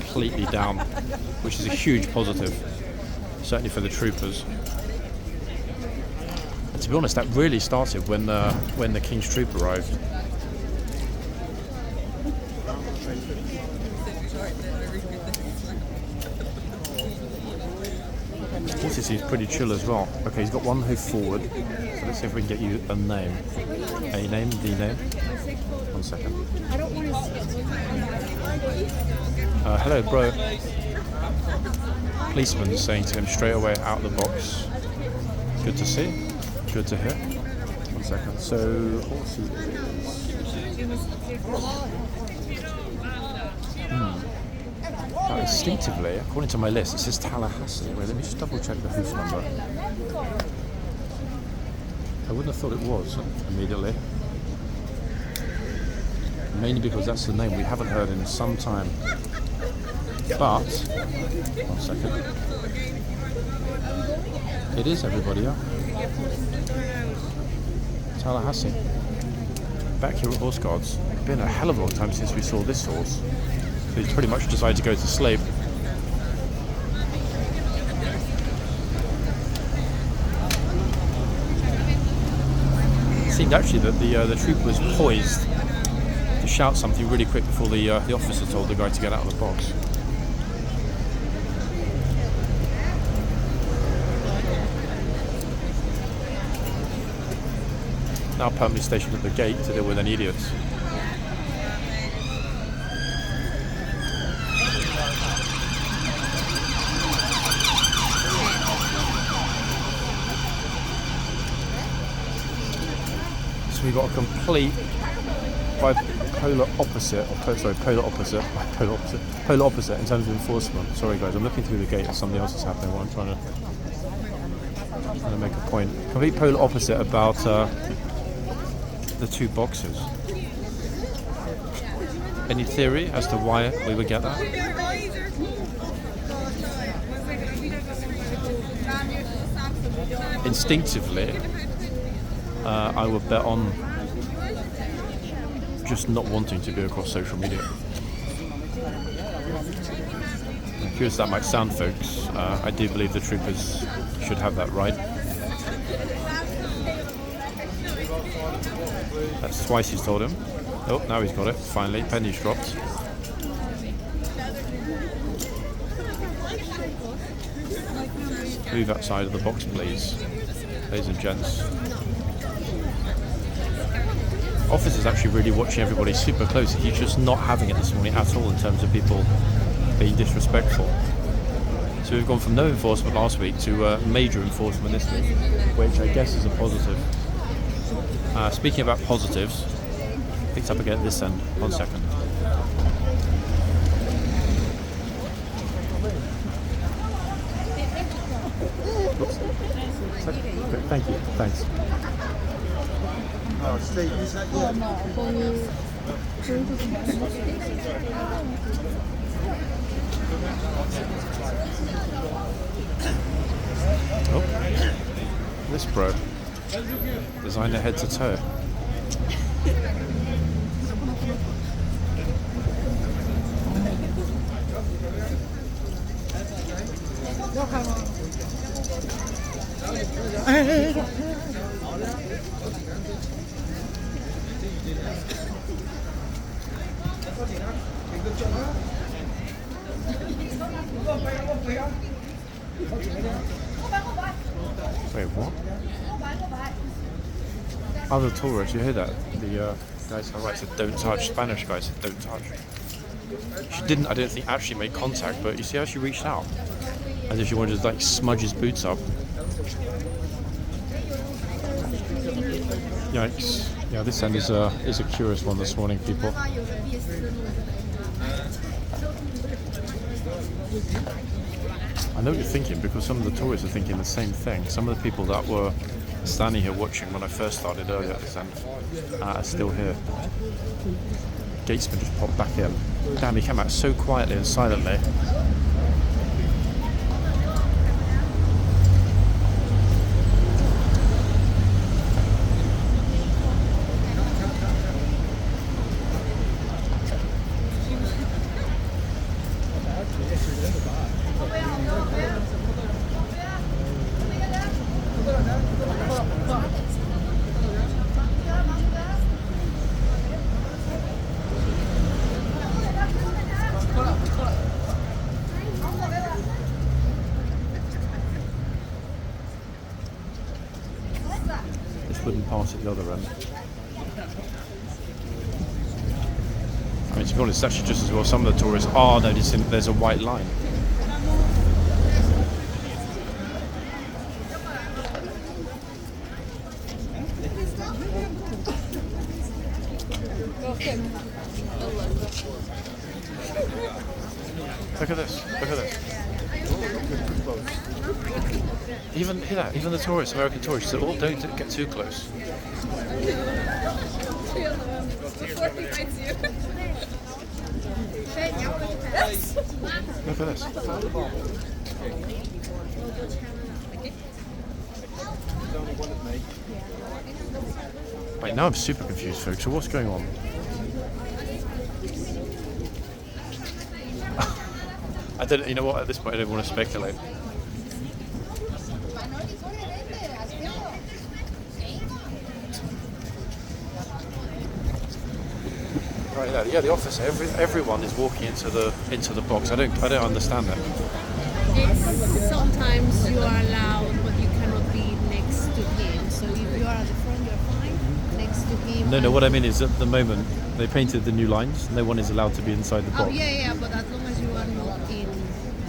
completely down, which is a huge positive, certainly for the troopers. And to be honest, that really started when the King's Troop arrived. Also seems pretty chill as well. Okay, he's got one hoof forward, so let's see if we can get you a name. A name, the name. 1 second. Hello, bro. Policeman saying to him straight away out of the box. Good to see. Good to hear. 1 second. So, horsey is... Instinctively, according to my list, it says Tallahassee. Wait, let me just double check the hoof number. I wouldn't have thought it was immediately. Mainly because that's the name we haven't heard in some time. But, 1 second. It is everybody, yeah? Tallahassee. Back here at Horseguards. It's been a hell of a long time since we saw this horse. So he's pretty much decided to go to sleep. It seemed actually that the troop was poised to shout something really quick before the officer told the guy to get out of the box. Now permanently stationed at the gate to deal with any idiots. So we've got a complete polar opposite in terms of enforcement. Sorry guys, I'm looking through the gate and something else is happening while I'm trying to make a point. Complete polar opposite about the two boxes. Any theory as to why we would get that? Instinctively, I would bet on just not wanting to be across social media. As curious as that might sound, folks, I do believe the troopers should have that right. That's twice he's told him. Oh, now he's got it, finally. Penny's dropped. Move outside of the box, please. Ladies and gents. Officer's actually really watching everybody super close. He's just not having it this morning at all in terms of people being disrespectful. So we've gone from no enforcement last week to major enforcement this week, which I guess is a positive. Speaking about positives, picked up again at this end. 1 second. Oops. Thank you. Thanks. Oh, Steve, is that you? Oh, this bro. Designer head to toe. Wait, what? Other tourists, you hear that? The guys on the right said don't touch. Spanish guy said don't touch. She didn't, I don't think, actually make contact, but you see how she reached out? As if she wanted to like smudge his boots up. Yikes. Yeah, this end is a curious one this morning, people. I know what you're thinking, because some of the tourists are thinking the same thing. Some of the people that were standing here watching when I first started earlier at this end are still here. Gatesman just popped back in. Damn, he came out so quietly and silently. Wouldn't pass at the other end. I mean, to be honest, actually just as well, some of the tourists are noticing that there's a white line. Look at this, look at this. Even hear that, even the tourists, American tourists, said, "Oh, don't get too close." Look at this. Wait, now I'm super confused, folks. So what's going on? I don't. You know what? At this point, I don't want to speculate. Right, yeah, the officer. Everyone is walking into the box. I don't understand that. It's sometimes you are allowed, but you cannot be next to him. So if you are at the front, you're fine. Next to him. No. What I mean is, at the moment, they painted the new lines. No one is allowed to be inside the box. Oh yeah, but as long as you are not in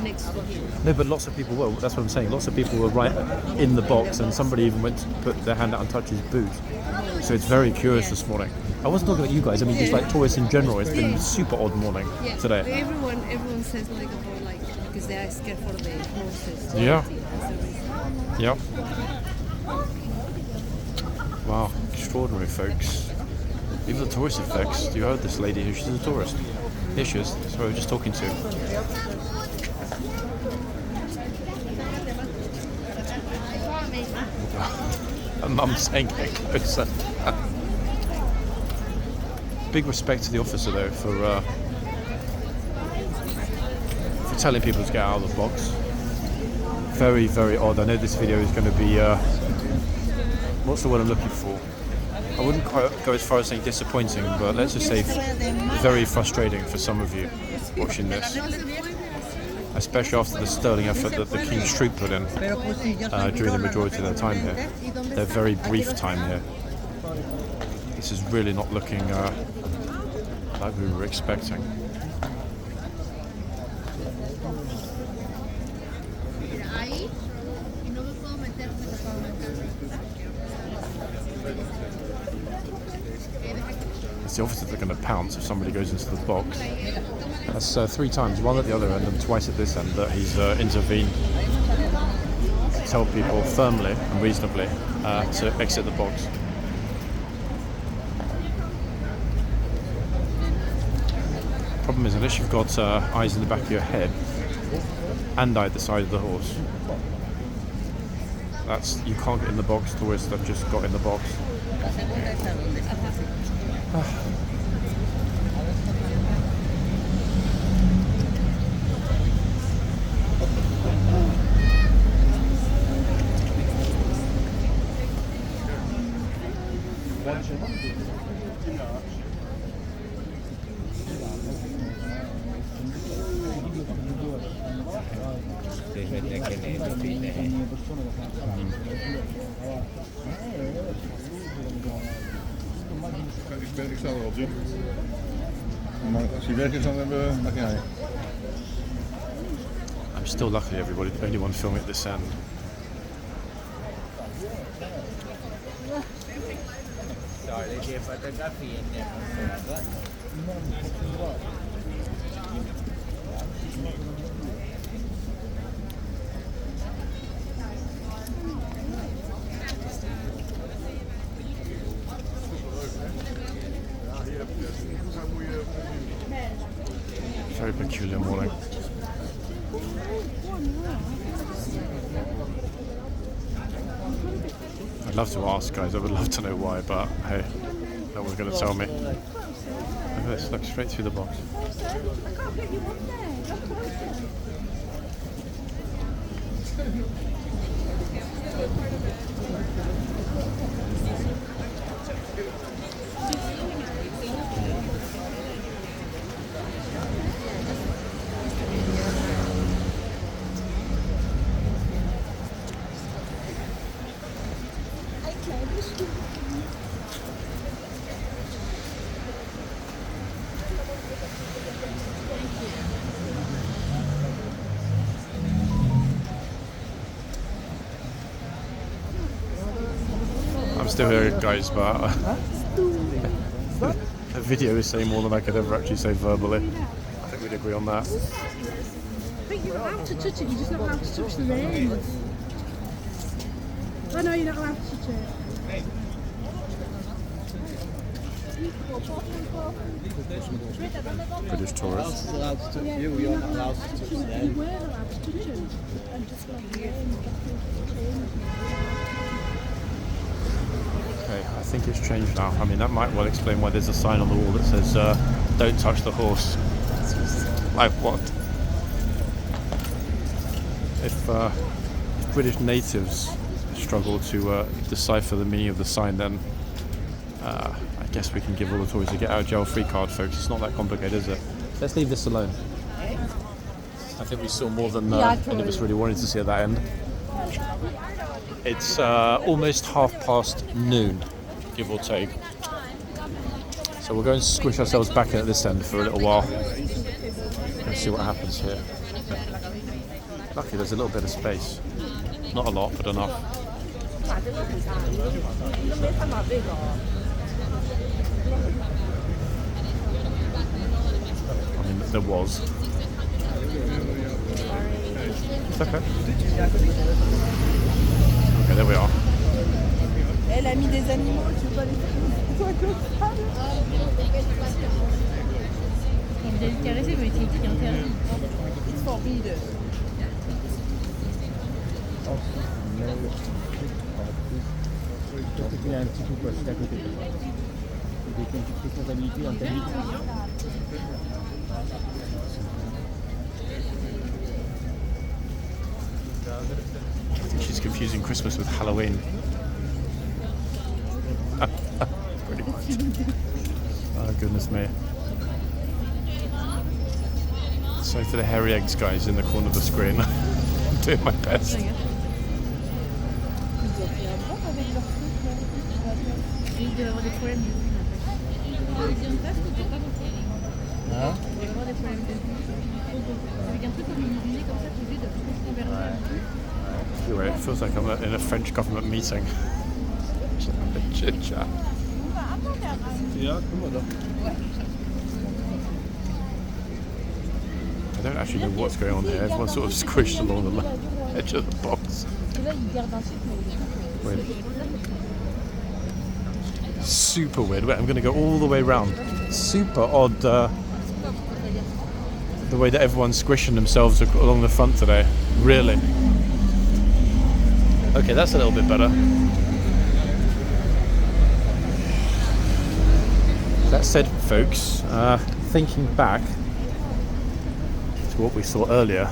next to him. No, but lots of people were. That's what I'm saying. Lots of people were right in the box, and somebody even went to put their hand out and touch his boot. So it's very curious this morning. I wasn't talking about you guys. I mean, just like tourists in general. It's been a super odd morning today. Everyone says like about like because they are scared for the horses. Yeah. Yeah. Wow, extraordinary, folks. Even the tourist effects. You heard this lady who she's a tourist. Here she is. Sorry, we were just talking to. A mum saying get closer. Big respect to the officer though for telling people to get out of the box. Very, very odd. I know this video is going to be what's the word I'm looking for? I wouldn't quite go as far as saying disappointing, but let's just say very frustrating for some of you watching this, especially after the sterling effort that the King's troop put in during the majority of their time here, their very brief time here. This is really not looking like we were expecting. It's the officers that are going to pounce if somebody goes into the box. That's 3 times, one at the other end and twice at this end, that he's intervened to tell people firmly and reasonably to exit the box. Problem is, unless you've got eyes in the back of your head and either side of the horse, you can't get in the box. Tourists have just got in the box. Ik zal erop zien. Maar als hij weg is, dan mag jij. I'm still lucky, everybody. The only one filming at this end. Sorry, they did photography in there. Very peculiar morning. I'd love to ask, guys. I would love to know why, but hey, no one's going to tell me. Look at this, look straight through the box. I can't get you on there. Of course. I'm still here, guys, but the video is saying more than I could ever actually say verbally. I think we'd agree on that. But you're allowed to touch it, you're just not allowed to touch the reins. I know you're not allowed to touch it. British tourists. Allowed to touch you, you're not allowed to touch You them. were allowed to touch them. And just like the reins, Okay, I think it's changed now. I mean, that might well explain why there's a sign on the wall that says, don't touch the horse. Like what? If British natives struggle to decipher the meaning of the sign, then I guess we can give all the Tories a get out of jail free card, folks. It's not that complicated, is it? Let's leave this alone. I think we saw more than any of us really wanted to see at that end. It's almost noon, give or take. So we'll go and squish ourselves back in at this end for a little while and see what happens here. Luckily there's a little bit of space. Not a lot, but enough. I mean, there was. It's okay. Okay, there we are. Elle a mis des animaux, tu veux pas les faire. Il a caressé, mais c'est écrit interdit. It's forbidden. Il a un petit coup quoi, c'est à côté. Il a une petite responsabilité en termes I think she's confusing Christmas with Halloween. Pretty much. Oh, goodness me. Sorry for the hairy eggs, guys, in the corner of the screen. I'm doing my best. Il doit avoir des problèmes de vue, n'empêche. Il y a une place où t'es pas compris. Il doit y avoir des problèmes de vue. Avec un truc comme une lumière comme ça, tes yeux doivent se converger. Anyway, it feels like I'm in a French government meeting. Chit chat. Ja, guck mal da. I don't actually know what's going on here. Everyone's sort of squished along the edge of the box. Weird. Super weird. Wait, I'm going to go all the way round. Super odd. The way that everyone's squishing themselves along the front today. Really. Okay, that's a little bit better. That said, folks, thinking back to what we saw earlier.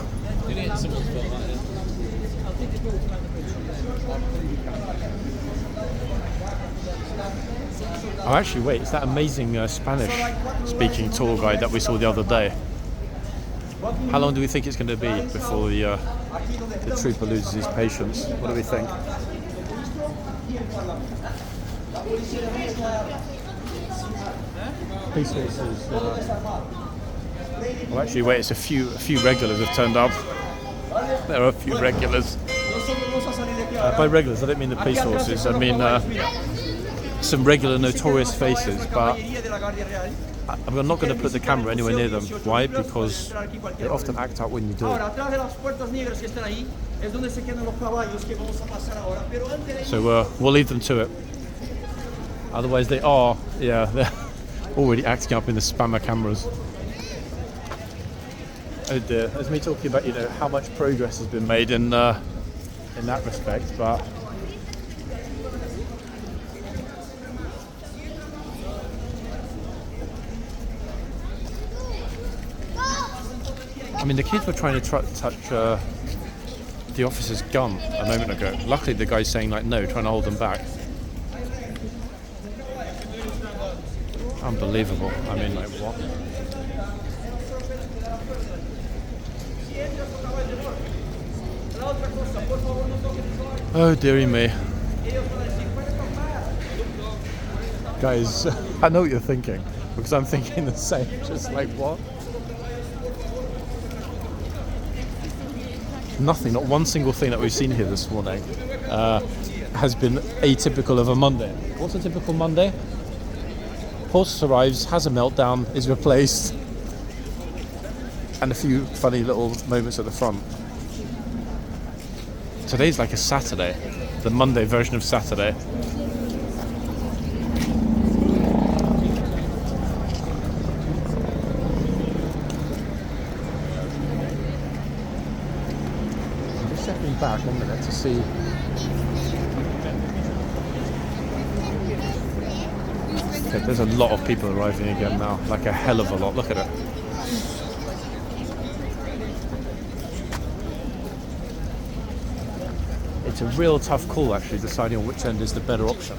Oh, actually, wait, it's that amazing Spanish-speaking tour guide that we saw the other day. How long do we think it's going to be before the trooper loses his patience? What do we think? Police horses. Well, actually, wait. It's a few regulars have turned up. There are a few regulars. By regulars, I don't mean the police horses. I mean some regular notorious faces, but I'm not going to put the camera anywhere near them. Why? Because they often act out when you do it. So we'll leave them to it. Otherwise they're already acting up in the spammer cameras. Oh dear, there's me talking about, how much progress has been made in that respect, but I mean, the kids were trying to touch the officer's gun a moment ago. Luckily, the guy's saying like no, trying to hold them back. Unbelievable. I mean, like what? Oh dearie me. Guys, I know what you're thinking, because I'm thinking the same. Just like what? Nothing, not one single thing that we've seen here this morning has been atypical of a Monday. What's a typical Monday? Horse arrives, has a meltdown, is replaced, and a few funny little moments at the front. Today's like a Saturday, the Monday version of Saturday. I'm just stepping back 1 minute to see. Okay, there's a lot of people arriving again now, like a hell of a lot. Look at it. It's a real tough call actually, deciding on which end is the better option.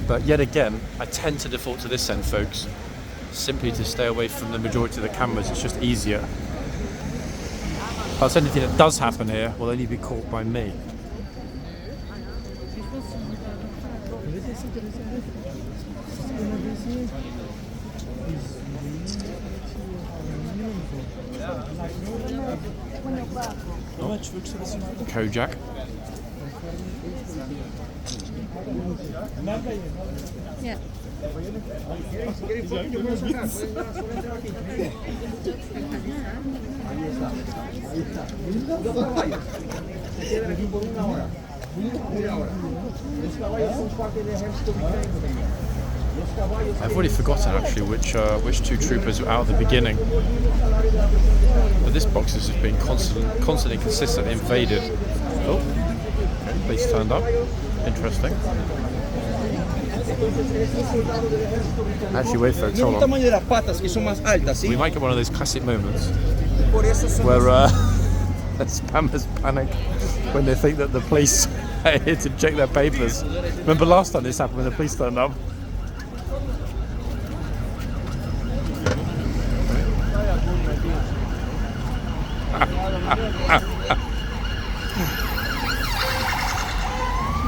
But yet again, I tend to default to this end, folks, simply to stay away from the majority of the cameras. It's just easier. Plus anything that does happen here will only be caught by me. Kojak. Yeah. I've already forgotten actually which two troopers were out at the beginning. But this box has just been constantly consistently invaded. Oh, okay, police turned up. Interesting. Actually, wait folks, hold on. We might get one of those classic moments where the spammers panic when they think that the police are here to check their papers. Remember last time this happened when the police turned up?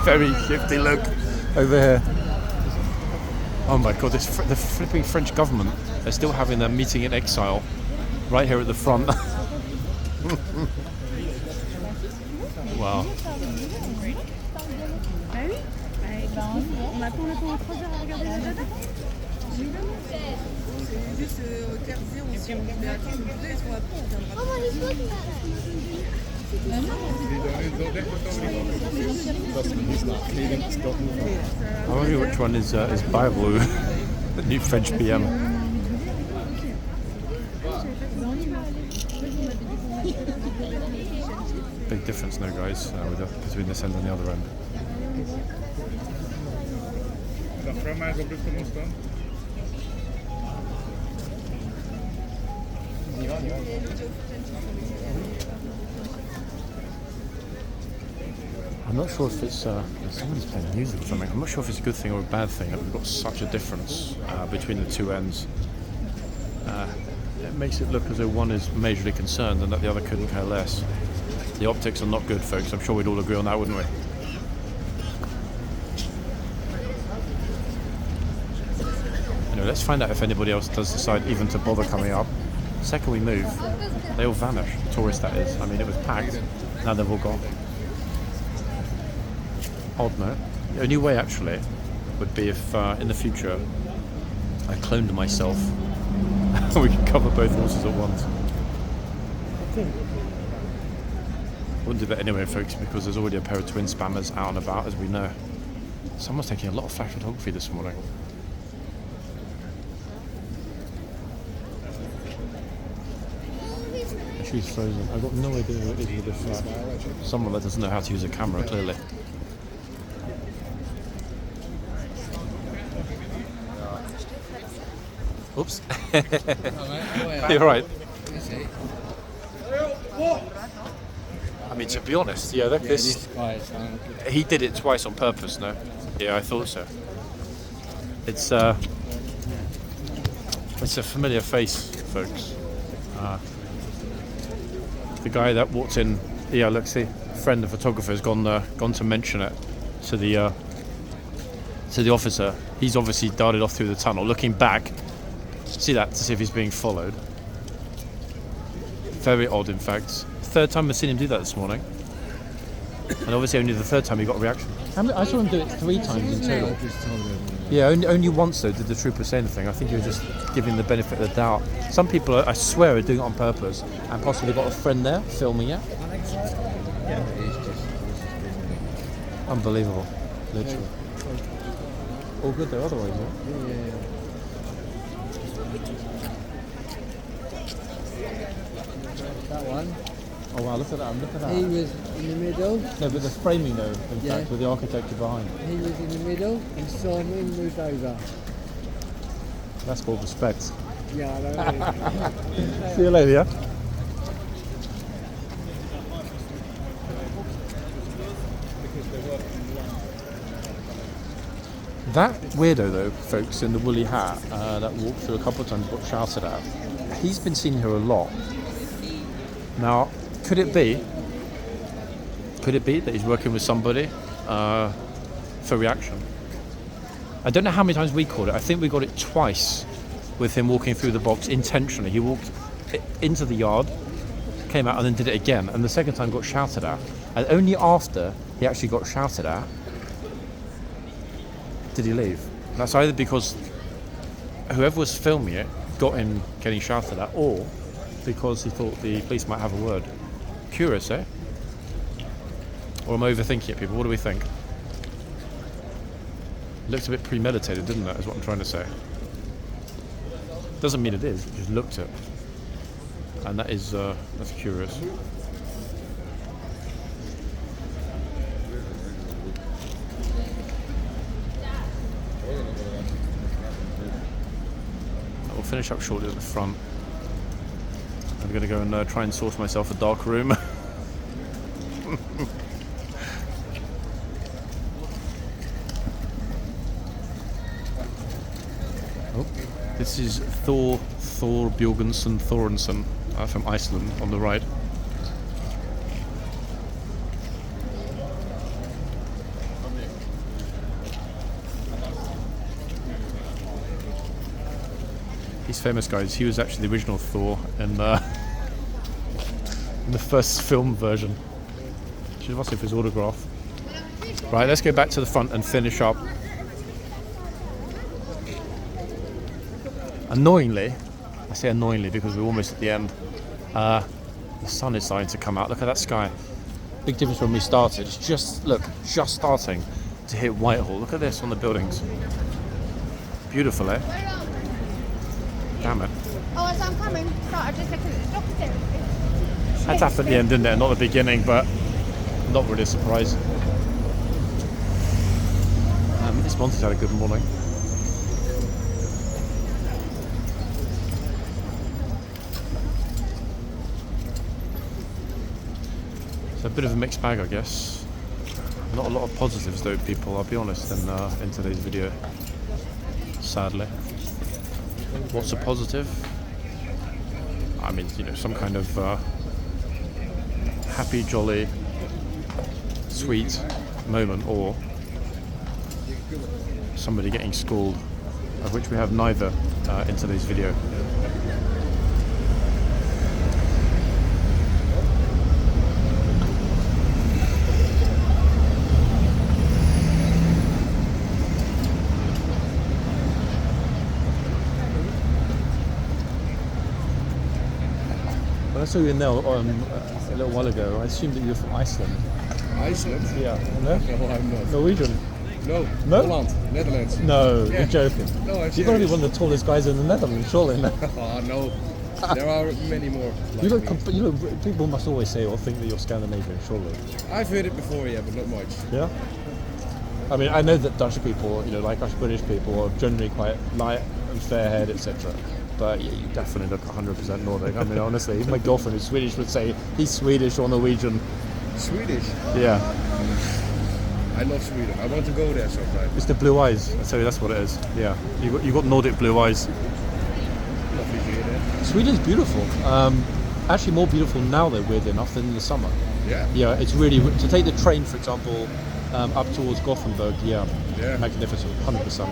Very shifty look over here. Oh my god, the flipping French government, they're still having their meeting in exile right here at the front. Wow. I wonder which one is Bible, the new French PM. Big difference now, guys, between this end and the other end. I'm not sure if it's somebody's playing music or something. I'm not sure if it's a good thing or a bad thing that we've got such a difference between the two ends. It makes it look as though one is majorly concerned and that the other couldn't care less. The optics are not good, folks. I'm sure we'd all agree on that, wouldn't we? Anyway, let's find out if anybody else does decide even to bother coming up. The second we move, they all vanish. Tourists, that is. I mean, it was packed. Now they've all gone. Odd, no? The only way, actually, would be if in the future I cloned myself. We could cover both horses at once. Wouldn't do that anyway, folks, because there's already a pair of twin spammers out and about, as we know. Someone's taking a lot of flash photography this morning. She's frozen. I've got no idea who it is with this flash. Someone that doesn't know how to use a camera, clearly. Oops. You're right. I mean, to be honest, yeah, this guy, he did it twice on purpose, no? Yeah, I thought so. It's a familiar face, folks. The guy that walked in, yeah, look, see, a friend, the photographer, has gone to mention it to the officer. He's obviously darted off through the tunnel, looking back. See that, to see if he's being followed. Very odd, in fact. Third time I've seen him do that this morning. And obviously only the third time he got a reaction. I saw him do it 3 times in total. Yeah, only once though did the trooper say anything. I think he was just giving the benefit of the doubt. Some people, I swear, are doing it on purpose and possibly got a friend there filming it. Unbelievable, literally. All good though, otherwise, yeah. That one. Oh wow, look at that, look at that. He was in the middle. No, but the framing though, in fact, with the architecture behind. He was in the middle and saw me and moved over. That's called respect. Yeah, I know. See you later, yeah? That weirdo though, folks, in the woolly hat that walked through a couple of times, got shouted at, he's been seen here a lot. Now, could it be that he's working with somebody for reaction? I don't know how many times we caught it. I think we got it twice with him walking through the box intentionally. He walked into the yard, came out and then did it again, and the second time got shouted at. And only after he actually got shouted at did he leave. That's either because whoever was filming it got him getting shouted at, or because he thought the police might have a word. Curious, eh? Or am I overthinking it, people? What do we think? It looked a bit premeditated, didn't it? Is what I'm trying to say. Doesn't mean it is, it just looked it. And that is, that's curious. We'll finish up shortly at the front. I'm going to go and try and source myself a dark room. Oh, this is Thor Bjorgensson Thorensen from Iceland on the right. He's famous, guys. He was actually the original Thor in the first film version. Should have asked him for his autograph. Right, let's go back to the front and finish up. Annoyingly, I say annoyingly because we're almost at the end, the sun is starting to come out. Look at that sky. Big difference when we started. It's just starting to hit Whitehall. Look at this on the buildings. Beautiful, eh? Damn it. Oh, as I'm coming, I just looked at the opposite. That's happened at the end, didn't it? Not the beginning, but not really a surprise. This monster's had a good morning. It's a bit of a mixed bag, I guess. Not a lot of positives though, people, I'll be honest, in today's video. Sadly. What's a positive? I mean, you know, some kind of happy, jolly, sweet moment, or somebody getting schooled, of which we have neither in today's video. When I saw you in there a little while ago, I assumed that you were from Iceland. Iceland? Yeah. No? No, I'm not. Norwegian? No. No? Holland, Netherlands. No, Yeah. you're joking. No, I'm You've got to be serious. one of the tallest guys in the Netherlands, surely. No? Oh no, there are many more. Like You look, me. you look, people must always say or think that you're Scandinavian, surely. I've heard it before, yeah, but not much. Yeah? I mean, I know that Dutch people, you know, like us British people, are generally quite light and fair-haired, etc. But yeah, you definitely look 100% Nordic. I mean, honestly, even my girlfriend who's Swedish would say he's Swedish or Norwegian. Swedish. Yeah. I love Sweden. I want to go there sometime. It's the blue eyes. I tell you, that's what it is. Yeah. You got Nordic blue eyes. Lovely to hear that. Sweden's beautiful. Actually, more beautiful now, though, weirdly enough, than in the summer. Yeah. Yeah, it's really to take the train, for example, up towards Gothenburg. Yeah, Yeah. magnificent, 100%.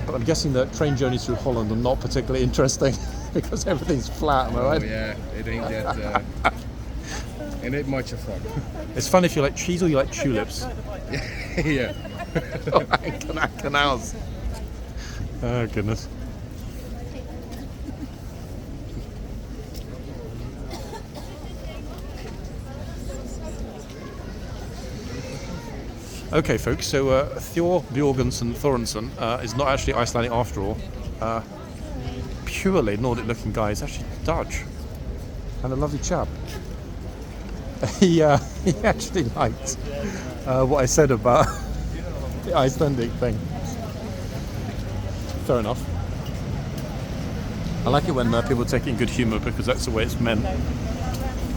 But I'm guessing that train journeys through Holland are not particularly interesting because everything's flat. Am I Oh right? yeah, it ain't that. It ain't much of fun. It's fun if you like cheese or you like tulips. Yeah. Canals. Oh goodness. Okay, folks, so Thor Bjorgensson Thorensen is not actually Icelandic after all. Purely Nordic-looking guy. He's actually Dutch. And a lovely chap. He actually liked what I said about the Icelandic thing. Fair enough. I like it when people take it in good humour because that's the way it's meant.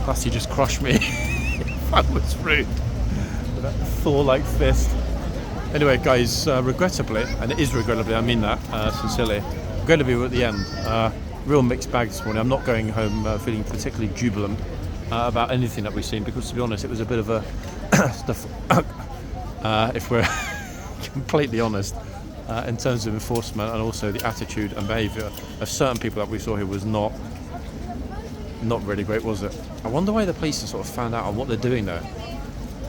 Plus, he just crushed me if I was rude. With that Thor-like fist. Anyway, guys, regrettably, and it is regrettably, I mean that sincerely, regrettably we're at the end. Real mixed bag this morning. I'm not going home feeling particularly jubilant about anything that we've seen because, to be honest, it was a bit of a if we're completely honest, in terms of enforcement and also the attitude and behaviour of certain people that we saw here was not really great, was it? I wonder why the police have sort of found out on what they're doing there.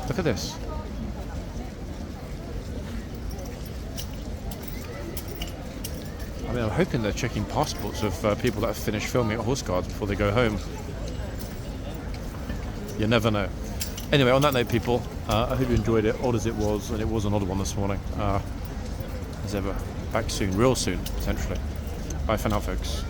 Look at this. I mean, I'm hoping they're checking passports of people that have finished filming at Horse Guards before they go home. You never know. Anyway, on that note, people, I hope you enjoyed it, odd as it was, and it was an odd one this morning. As ever, back soon, real soon, potentially. Bye for now, folks.